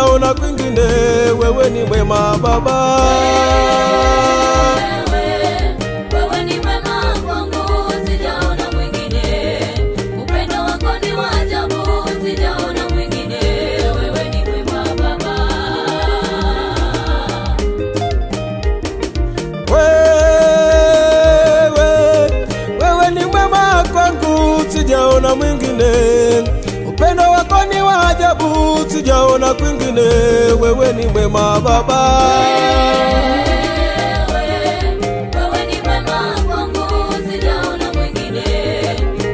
sijaona kwingine. Wewe ni mwema Baba. Wewe ni mwema kwangu, sijaona mwingine. Upendo wako ni wa ajabu, sijaona mwingine. Wewe ni mwema Baba. Wewe ni mwema kwangu, sijaona mwingine. Upendo wako ni wa ajabu, sijaona kwingine. Wewe ni mwema Baba. Wewe ni mwema kwangu, sijaona mwingine.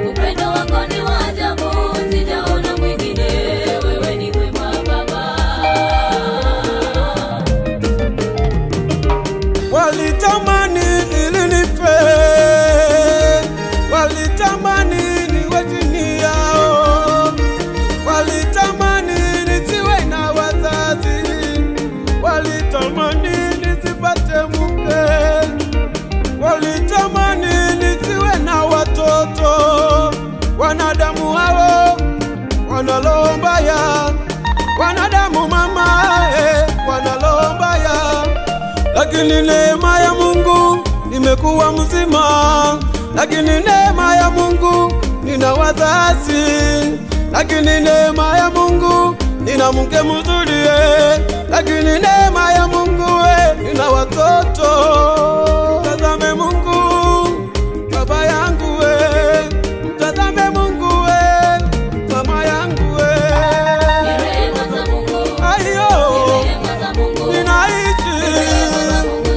Upendo wako ni wa ajabu, sijaona mwingine. Wewe ni mwema Baba. Walitamani nilinife, walitamani niwe chini yao, walitamani nisiwe na wazazi, walitamani nisipate mke, walitamani nisiwe na watoto. Wanadamu hao wanaloho mbaya, wanadamu mama, wanaloho mbaya. Lakini neema ya Mungu nimekuwa mzima, lakini neema ya Mungu nina wazazi, lakini neema ya Mungu nina mke mzuri, lakini neema ya Mungu nina watoto. Mtazame Mungu baba yangu, mtazame Mungu mama yangu. Neema za Mungu, Ayo neema za Mungu, ninaishi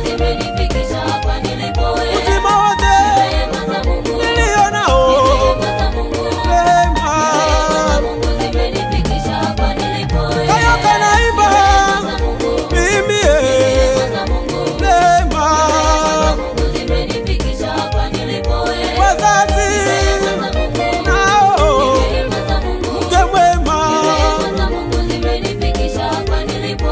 zimenifikisha hapa nilipo. uzima wote Neema za Mungu, nilionao. neema za Mungu, Neema Mungu zimenifikisha hapa nilipo. kayo kanaimba Neema za Mungu, mimi neema za Mungu, neema Mungu zimenifikisha hapa nilipo. wazazi Neema za Mungu, nao neema za Mungu, mke mwema. neema za Mungu zimenifikisha hapa nilipo.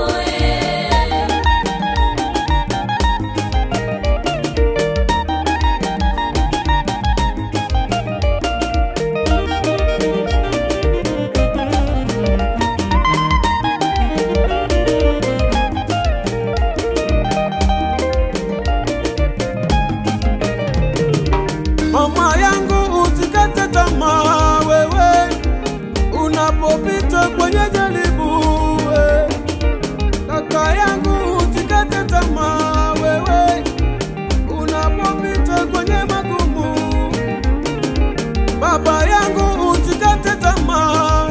Mama yangu usikate tamaa wewe, unapopita kwenye jaribu. Kaka yangu usikate tamaa wewe, unapopita kwenye magumu. Baba yangu usikate tamaa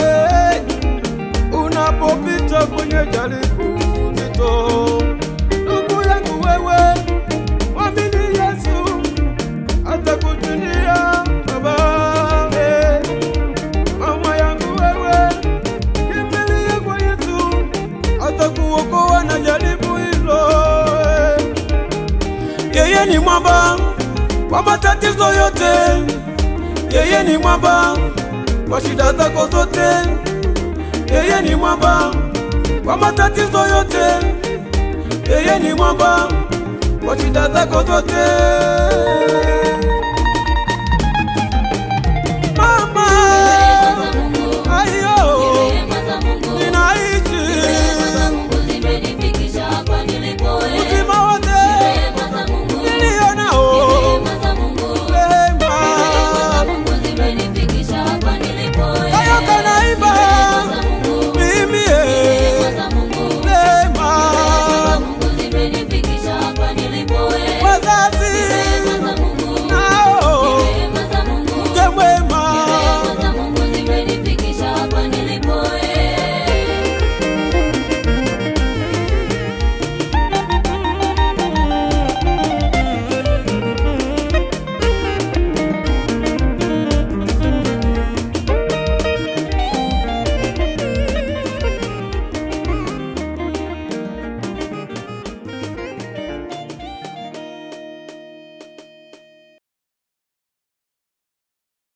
unapopita kwenye jaribu zito. Ndugu yangu wewe, mwamini Yesu atakujulia baba. Mama yangu wewe, kimbilia kwa Yesu atakuokoa na jaribu hilo. Yeye ni mwamba kwa matatizo yote, yeye ni mwamba kwa shida zako zote, yeye ni mwamba kwa matatizo yote, yeye ni mwamba kwa shida zako zote.